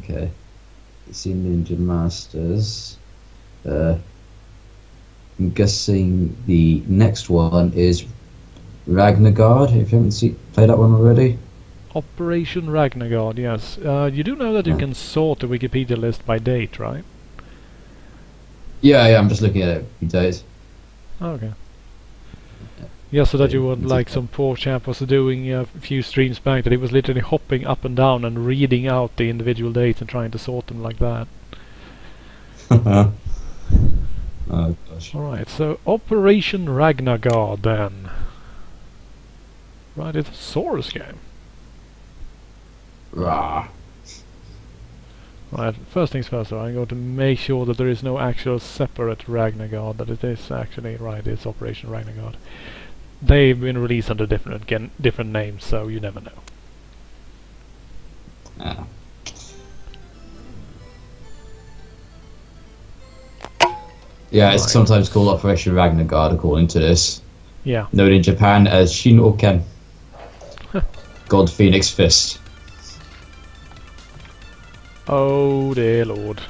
Okay. See Ninja Masters. I'm guessing the next one is Ragnagard. If you haven't played that one already. Operation Ragnagard, yes. You do know that you can sort the Wikipedia list by date, right? Yeah, I'm just looking at it. Days. Okay. Yeah, so that you would, like some poor chap was doing a few streams back, that he was literally hopping up and down and reading out the individual dates and trying to sort them like that. Oh gosh. Alright, so Operation Ragnagard then. Right, it's a Source game. Rah. Right, first things first though, I'm going to make sure that there is no actual separate Ragnagard, that it is actually, right, it's Operation Ragnagard. They've been released under different names, so you never know. Ah. Yeah, it's sometimes called Operation Ragnagard according to this. Yeah. Known in Japan as Shin Oken. God Phoenix Fist. Oh dear lord.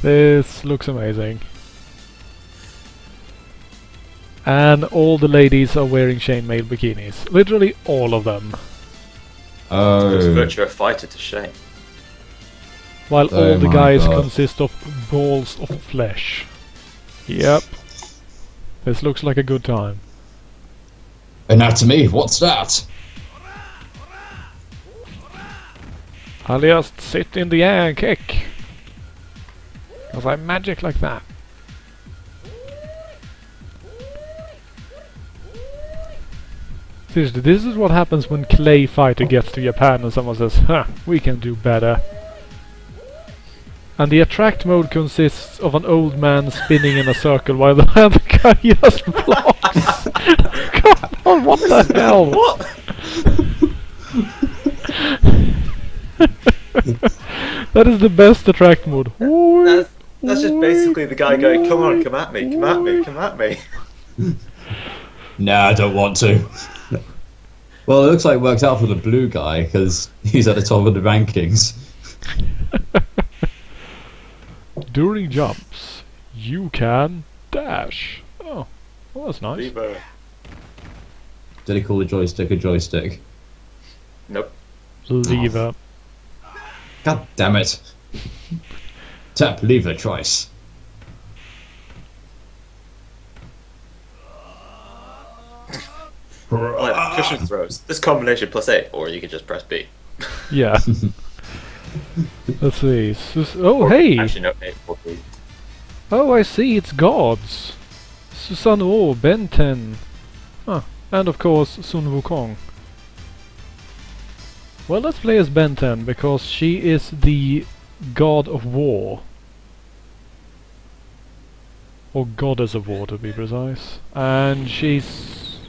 This looks amazing. And all the ladies are wearing chainmail bikinis. Literally all of them. Oh. It's Virtua Fighter to shame. While Oh all the my guys God. consist of balls of flesh. Yep. This looks like a good time. Anatomy, what's that? I'll just sit in the air and kick. Because I'm magic like that. Seriously, this is what happens when Clay Fighter gets to Japan and someone says, "Huh, we can do better." And the attract mode consists of an old man spinning in a circle while the other guy just blocks. God, what the hell? What? That is the best attract mode. That's just basically the guy going, come on, come at me, come at me, come at me. Nah, I don't want to. Well, it looks like it worked out for the blue guy because he's at the top of the rankings. During jumps, you can dash. Oh, well, that's nice. Lever. Did he call the joystick a joystick? Nope. Lever. God damn it. Tap lever twice. Like cushion throws. This combination plus A, or you can just press B. Yeah. Let's see. Oh, hey! Actually, no, A or B. Oh, I see, it's gods. Susanoo, Ben 10. Ah, and of course, Sun Wukong. Well, let's play as Ben 10, because she is the god of war. Or goddess of war, to be precise. And she's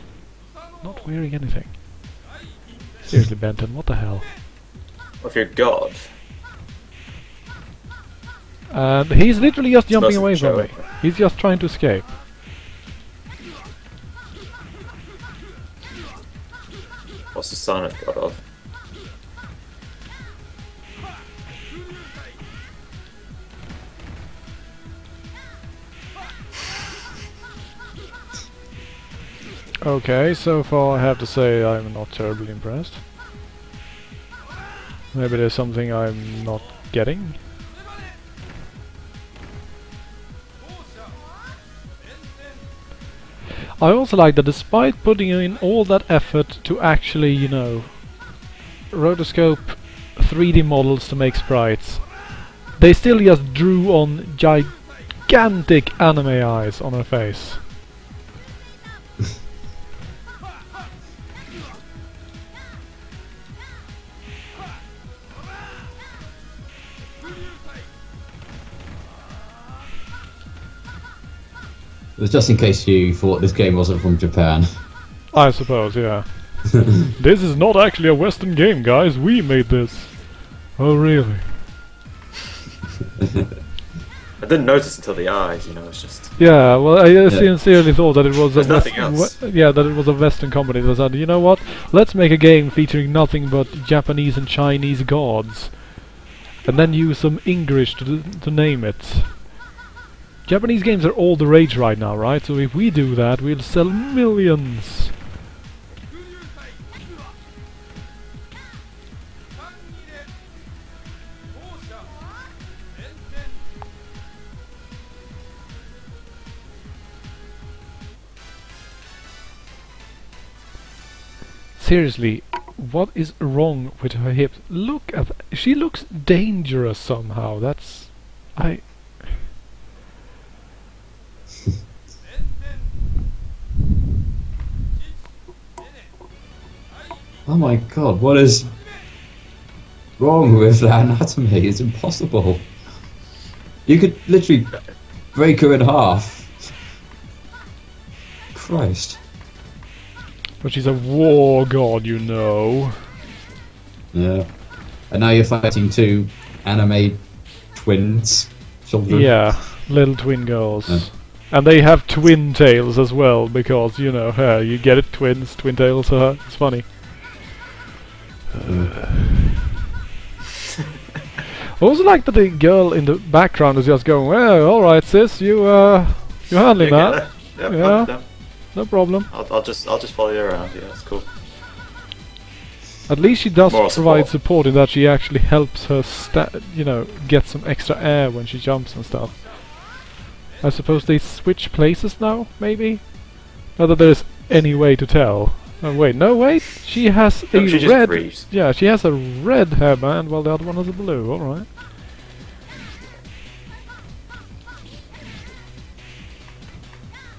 not wearing anything. Seriously, Ben 10, what the hell? Well, if you're God, And he's literally just jumping away from me. showing. He's just trying to escape. What's the sign of God of? Okay, so far I have to say I'm not terribly impressed. Maybe there's something I'm not getting. I also like that despite putting in all that effort to actually, you know, rotoscope 3D models to make sprites, they still just drew on gigantic anime eyes on her face. It was just in case you thought this game wasn't from Japan. I suppose, yeah. This is not actually a Western game, guys. We made this. Oh, really? I didn't notice until the eyes, you know, it's just... Yeah, well, I sincerely thought that it was There's nothing else. that it was a Western company that said, you know what, let's make a game featuring nothing but Japanese and Chinese gods, and then use some English to name it. Japanese games are all the rage right now, right? So if we do that, we'll sell millions. Seriously, what is wrong with her hips? Look at she looks dangerous somehow. That's... Oh my god, what is wrong with that anatomy? It's impossible. You could literally break her in half. Christ. But she's a war god, you know. Yeah. And now you're fighting two anime twins. Children. Yeah, little twin girls. Yeah. And they have twin tails as well, because, you know, you get it, twin tails, it's funny. I also like that the girl in the background is just going, well, alright sis, you're handling that. Yeah, no problem. I'll just follow you around, yeah, it's cool. At least she does Moral provide support in that she actually helps her you know, get some extra air when she jumps and stuff. I suppose they switch places now, maybe? Not that there's any way to tell. Oh wait, no wait, she has a red... Yeah, she has a red hairband while the other one has a blue, alright.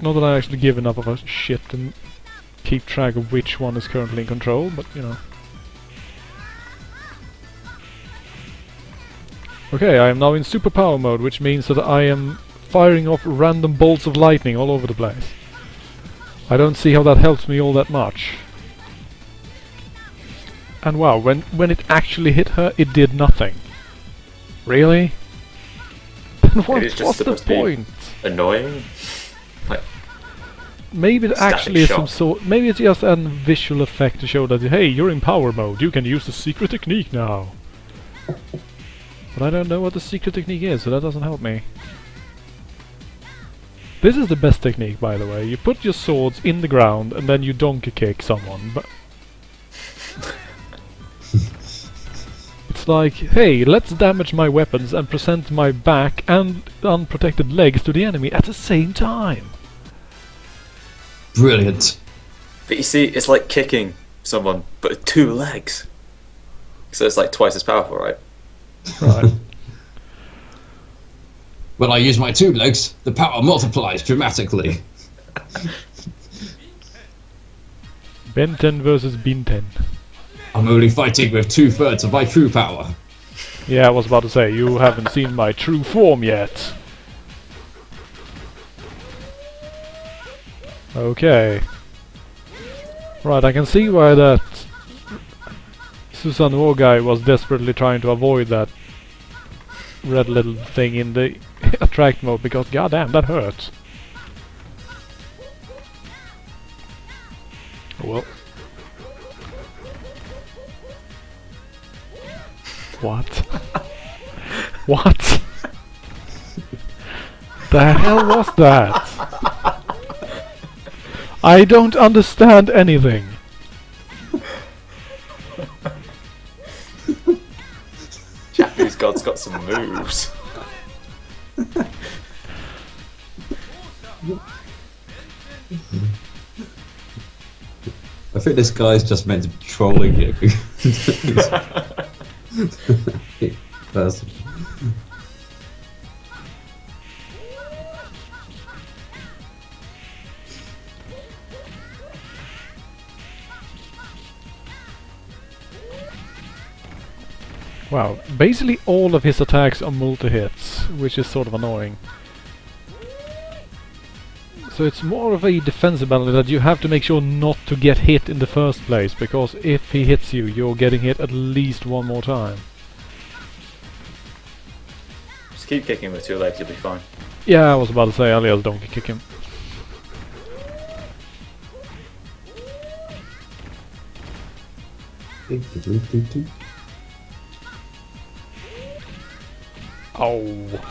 Not that I actually give enough of a shit to keep track of which one is currently in control, but you know. Okay, I am now in superpower mode, which means that I am firing off random bolts of lightning all over the place. I don't see how that helps me all that much. And wow, when it actually hit her, it did nothing. Really? Then what's the point? Annoying? Like, maybe it actually is some sort... Maybe it's just a visual effect to show that, hey, you're in power mode, you can use the secret technique now. But I don't know what the secret technique is, so that doesn't help me. This is the best technique, by the way. You put your swords in the ground and then you donkey kick someone, but... It's like, hey, let's damage my weapons and present my back and unprotected legs to the enemy at the same time. Brilliant. But you see, it's like kicking someone, but with 2 legs. So it's like twice as powerful, right? Right. When I use my 2 legs, the power multiplies dramatically. Benten versus Binten. I'm only fighting with 2/3 of my true power. Yeah, I was about to say, you haven't seen my true form yet. Okay. Right, I can see why that Susanoo guy was desperately trying to avoid that red little thing in the attract mode, because goddamn, that hurt. Well. What? What? The hell was that? I don't understand anything. Japanese god's got some moves. I think this guy's just meant to be trolling you. Person. Wow, basically all of his attacks are multi-hits, which is sort of annoying. So it's more of a defensive ability that you have to make sure not to get hit in the first place, because if he hits you, you're getting hit at least one more time. Just keep kicking with 2 legs, you'll be fine. Yeah, I was about to say, I'll just donkey kick him. Oh.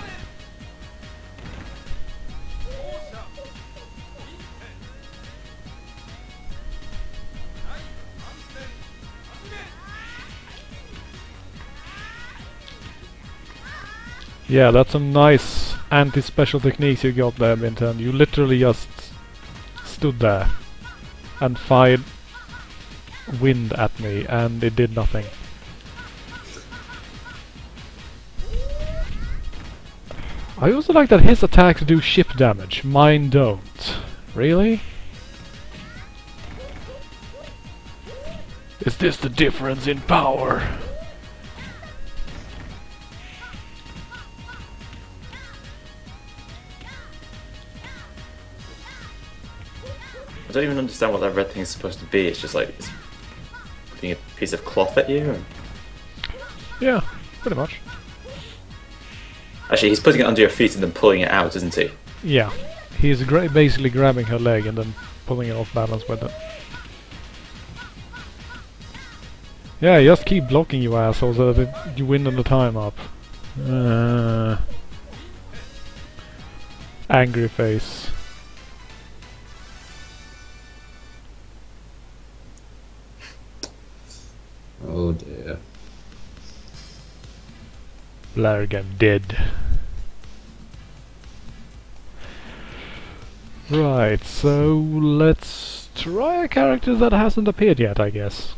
Yeah, that's some nice anti-special techniques you got there, Binton. You literally just stood there and fired wind at me and it did nothing. I also like that his attacks do ship damage, mine don't. Really? Is this the difference in power? I don't even understand what that red thing is supposed to be. It's just like it's putting a piece of cloth at you. And... yeah, pretty much. Actually, he's putting it under your feet and then pulling it out, isn't he? Yeah, he's basically grabbing her leg and then pulling it off balance with it. Yeah, just keep blocking, you asshole, so that you win on the time up. Angry face. Oh dear. Blargam dead. Right, so let's try a character that hasn't appeared yet, I guess.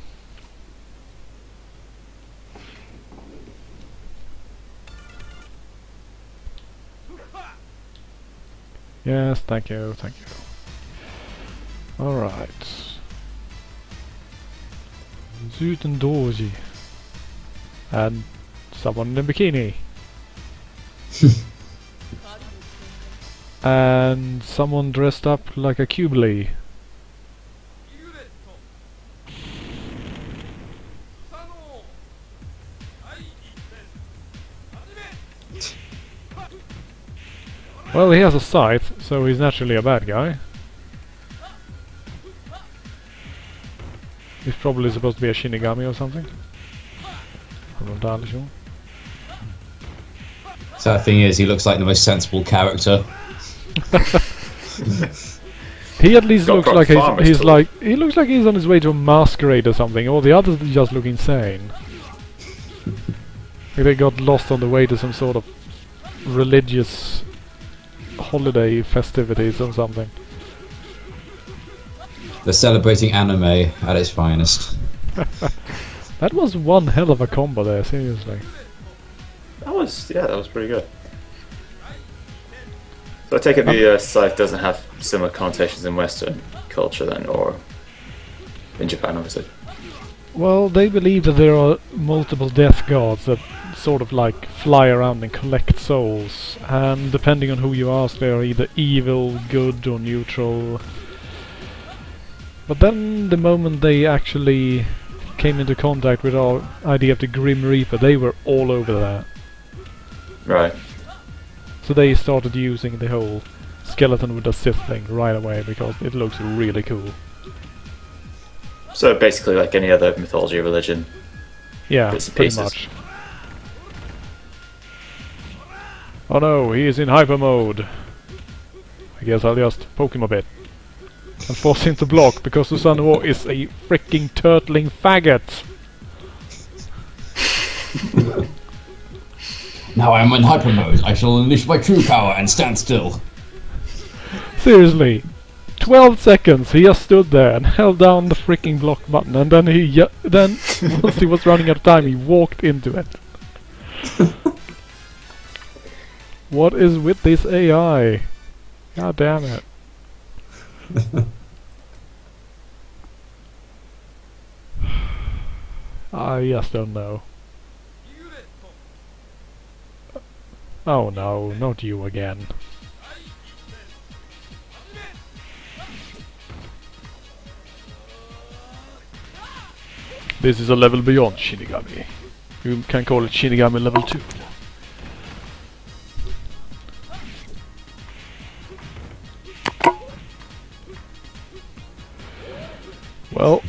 Yes, thank you, thank you. Alright. Zuten Doji. And someone in a bikini. And someone dressed up like a Qbli. Well, he has a scythe, so he's naturally a bad guy. He's probably supposed to be a Shinigami or something. I'm not entirely sure. Sad thing is, he looks like the most sensible character. He at least looks like he looks like he's on his way to a masquerade or something. All the others just look insane. Like they got lost on the way to some sort of religious holiday festivities or something. They're celebrating anime at its finest. That was one hell of a combo there, seriously. That was pretty good. So I take it the scythe doesn't have similar connotations in Western culture then, or in Japan, obviously. Well, they believe that there are multiple death gods that sort of like fly around and collect souls, and depending on who you ask, they are either evil, good, or neutral. But then, the moment they actually came into contact with our idea of the Grim Reaper, they were all over that. Right. So they started using the whole skeleton with a Sith thing right away because it looks really cool. So basically like any other mythology or religion. Yeah, bits and pretty pieces. much. Oh no, he is in hyper mode. I guess I'll just poke him a bit. And force him to block, because Susanoo is a freaking turtling faggot! Now I am in hyper mode. I shall unleash my true power and stand still. Seriously. 12 seconds he just stood there and held down the freaking block button, and then once he was running out of time, he walked into it. What is with this AI? God damn it. I just don't know. Oh no, not you again. This is a level beyond Shinigami. You can call it Shinigami level 2. Well,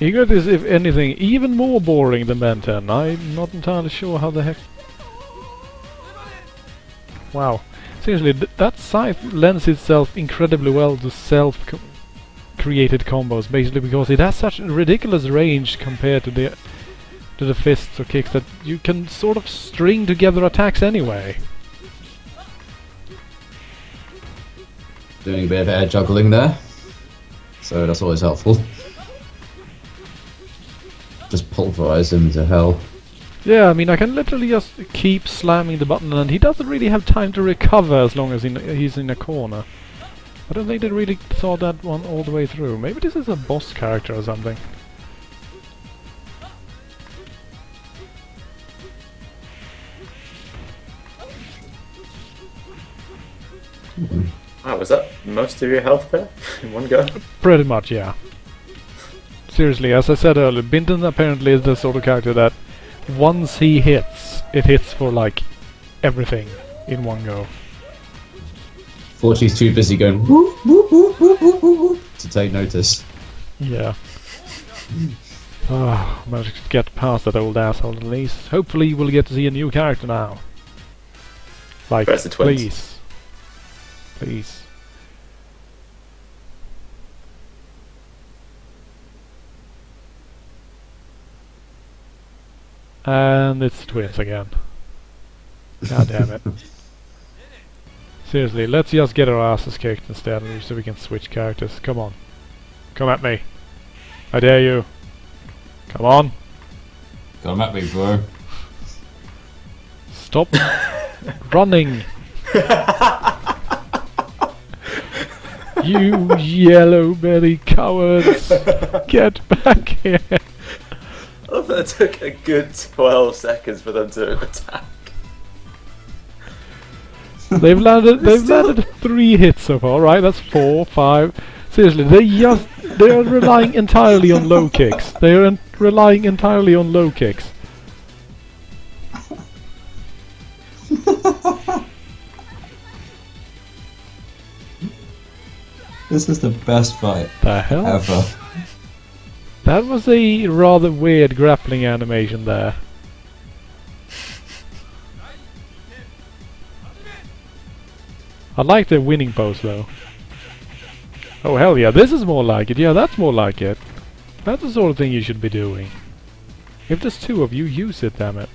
Egret is, if anything, even more boring than Ben 10. I'm not entirely sure how the heck... Wow. Seriously, that scythe lends itself incredibly well to self-created combos, basically because it has such a ridiculous range compared to the fists or kicks that you can sort of string together attacks anyway. Doing a bit of air juggling there, so that's always helpful. Just pulverize him to hell. Yeah, I mean, I can literally just keep slamming the button and he doesn't really have time to recover as long as he's in a corner. I don't think they really thought that one all the way through. Maybe this is a boss character or something. Wow, was that most of your health there in one go? Pretty much, yeah. Seriously, as I said earlier, Binton apparently is the sort of character that once he hits, it hits for like everything in one go. Forty's too busy going whoop, whoop, whoop, whoop, whoop, whoop, to take notice. Yeah. Oh, managed to get past that old asshole at least. Hopefully we'll get to see a new character now. Like, Where's the twins? please. Please. And it's the twins again. God damn it. Seriously, let's just get our asses kicked instead so we can switch characters. Come on. Come at me. I dare you. Come on. Come at me, bro. Stop running. You yellow belly cowards. Get back here. I love that it took a good 12 seconds for them to attack. They've landed 3 hits so far, right? That's 4, 5. Seriously, they are relying entirely on low kicks. They are relying entirely on low kicks. This is the best fight The hell? ever. That was a rather weird grappling animation there. I like the winning pose though. Oh hell yeah, this is more like it. Yeah, that's more like it. That's the sort of thing you should be doing. If there's 2 of you, use it, damn it.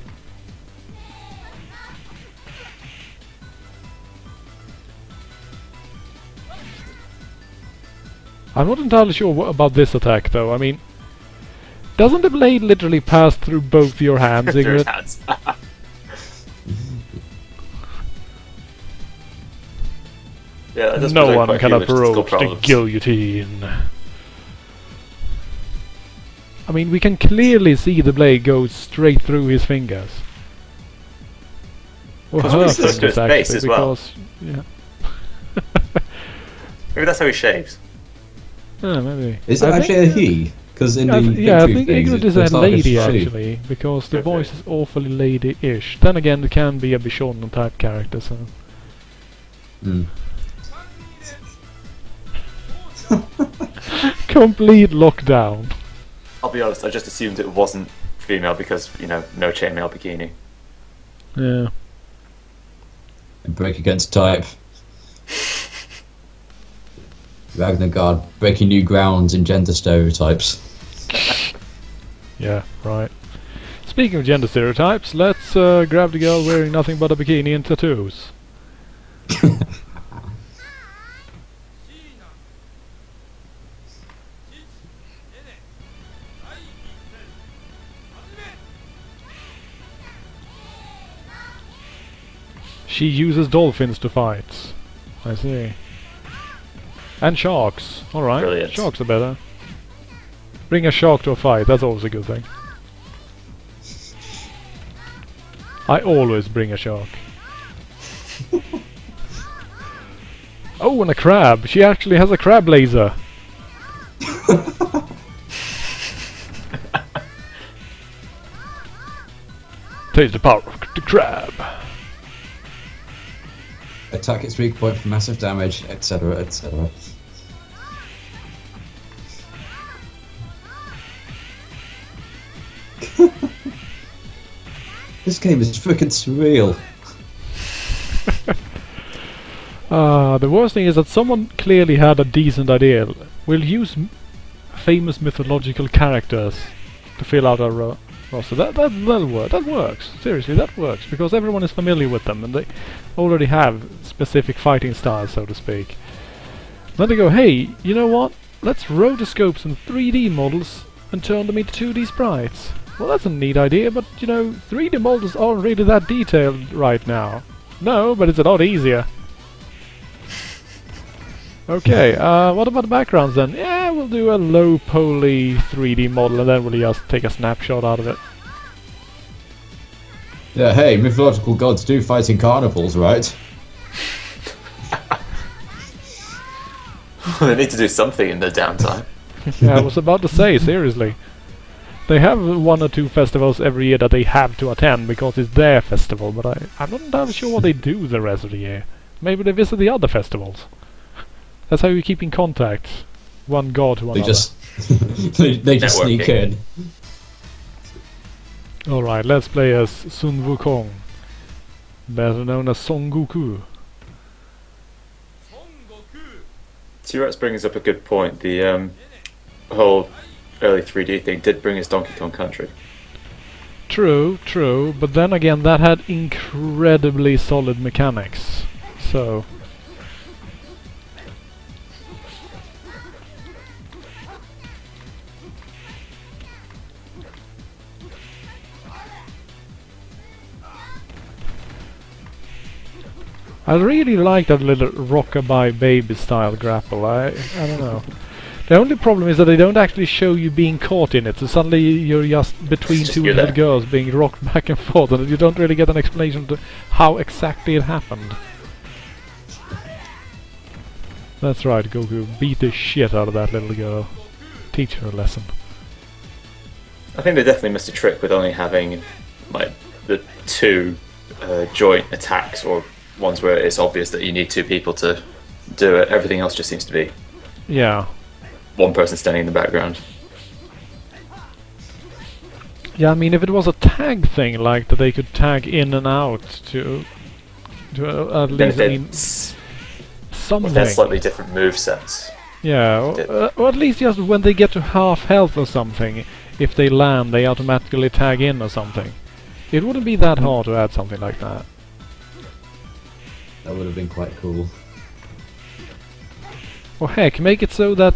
I'm not entirely sure about this attack though. I mean, doesn't the blade literally pass through both your hands, Ingrid? Hands. Yeah, that does No present one quite a can few logistical approach the problems. guillotine. I mean, we can clearly see the blade go straight through his fingers. Or Because her it's close to fingers his face actually, as well. because... Yeah. Maybe that's how he shaves. Yeah, maybe. Is it I actually think- a he? Because in the yeah, I victory think things, Ingrid it is a looks like lady she. actually, because the Okay. voice is awfully lady-ish. Then again, it can be a Bishonen type character, so... Mm. Complete lockdown. I'll be honest, I just assumed it wasn't female because, you know, no chainmail bikini. Yeah. And break against type. Ragnagard, breaking new grounds in gender stereotypes. Yeah, right. Speaking of gender stereotypes, let's grab the girl wearing nothing but a bikini and tattoos. She uses dolphins to fight. I see. And sharks. Alright, Brilliant. sharks are better. Bring a shark to a fight, that's always a good thing. I always bring a shark. Oh, and a crab! She actually has a crab laser! Taste the power of the crab! Attack its weak point for massive damage, etc., etc. This game is freaking surreal. The worst thing is that someone clearly had a decent idea. We'll use famous mythological characters to fill out our roster. That'll work. That works. Seriously, that works because everyone is familiar with them and they already have specific fighting styles, so to speak. Then they go, hey, you know what? Let's rotoscope some 3D models and turn them into 2D sprites. Well, that's a neat idea, but you know, 3D models aren't really that detailed right now. No, but it's a lot easier. Okay, what about the backgrounds then? Yeah, we'll do a low poly 3D model and then we'll just take a snapshot out of it. Yeah, hey, mythological gods do fight in carnivals, right? They need to do something in their downtime. Yeah, I was about to say, seriously. They have 1 or 2 festivals every year that they have to attend because it's their festival, but I'm not entirely sure what they do the rest of the year. Maybe they visit the other festivals. That's how you keep in contact. One god to another. They just sneak in. Alright, let's play as Sun Wukong, better known as Son Goku. T-Rex brings up a good point. The whole early 3D thing did bring us Donkey Kong Country. True, true, but then again that had incredibly solid mechanics, so... I really like that little rockabye baby style grapple. I don't know. The only problem is that they don't actually show you being caught in it, so suddenly you're just between two little girls being rocked back and forth, and you don't really get an explanation to how exactly it happened. That's right, Goku. Beat the shit out of that little girl. Teach her a lesson. I think they definitely missed a trick with only having like the 2 joint attacks, or ones where it's obvious that you need 2 people to do it. Everything else just seems to be one person standing in the background. Yeah, I mean, if it was a tag thing, like that they could tag in and out to at least, I mean, something. They're slightly different move sets. Yeah, or at least just when they get to half health or something, if they land, they automatically tag in or something. It wouldn't be that hard to add something like that. That would have been quite cool. Or heck, make it so that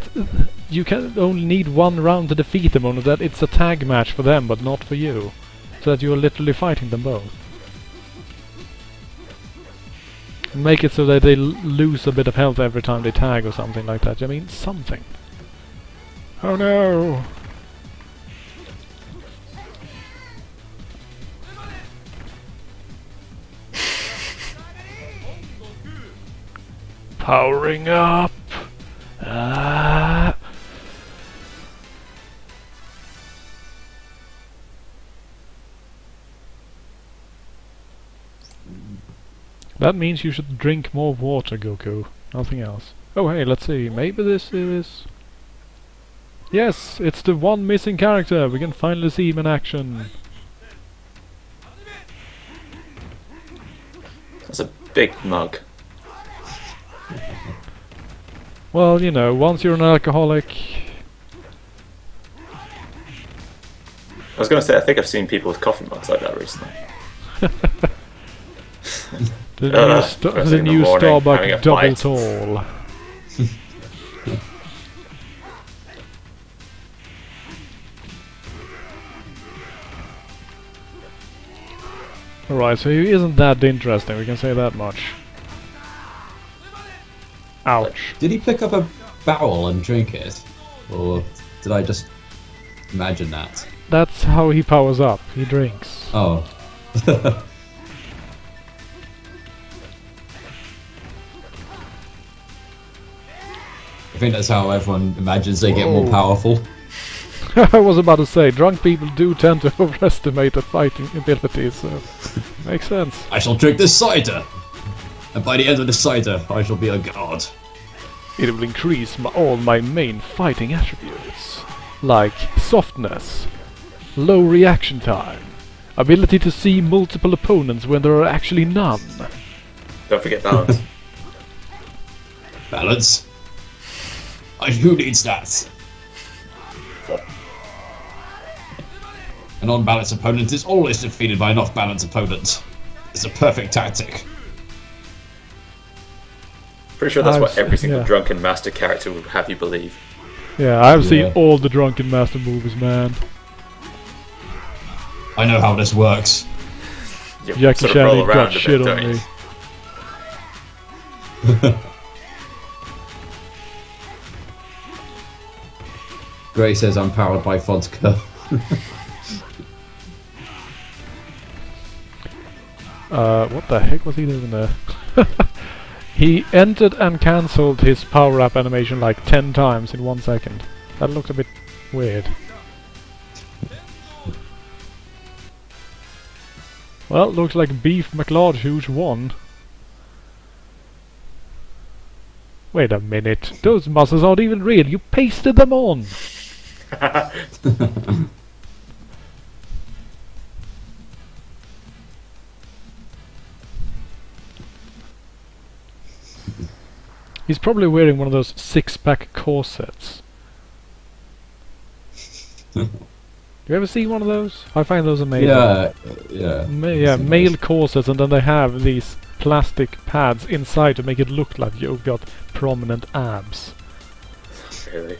you can only need 1 round to defeat them, only that it's a tag match for them but not for you. So that you are literally fighting them both. And make it so that they lose a bit of health every time they tag or something like that. I mean, something. Oh no! Powering up! That means you should drink more water, Goku. Nothing else. Oh hey, let's see. Maybe this is... Yes! It's the one missing character! We can finally see him in action. That's a big mug. Well, you know, once you're an alcoholic... I was going to say, I think I've seen people with coffee mugs like that recently. the new Starbucks double tall. Alright, so he isn't that interesting, we can say that much. Ouch. Did he pick up a barrel and drink it? Or did I just imagine that? That's how he powers up, he drinks. Oh. I think that's how everyone imagines they get more powerful. I was about to say, drunk people do tend to overestimate their fighting abilities, so... makes sense. I shall drink this cider! And by the end of the cider, I shall be a god. It will increase all my main fighting attributes. Like softness, Low reaction time. Ability to see multiple opponents when there are actually none. Don't forget balance. Balance. Who needs that? An unbalanced opponent is always defeated by an off-balance opponent. It's a perfect tactic. Pretty sure that's what every single Drunken Master character would have you believe. Yeah, I've seen all the Drunken Master movies, man. I know how this works. Jackie Chan got shit on me. Gray says I'm powered by vodka. What the heck was he doing there? He entered and cancelled his power-up animation like 10 times in 1 second. That looked a bit weird. Well, looks like Beef McLeod won. Wait a minute, those muscles aren't even real, you pasted them on! He's probably wearing one of those six-pack corsets. You ever see one of those? I find those amazing. Yeah. Male corsets, and then they have these plastic pads inside to make it look like you've got prominent abs. Really?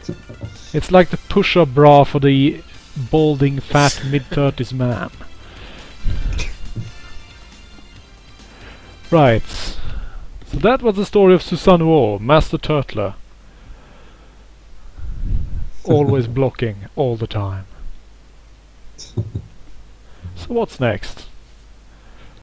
It's like the push-up bra for the balding, fat, mid-30s man. Right. So that was the story of Susanoo, Master Turtler. Always blocking, all the time. So what's next?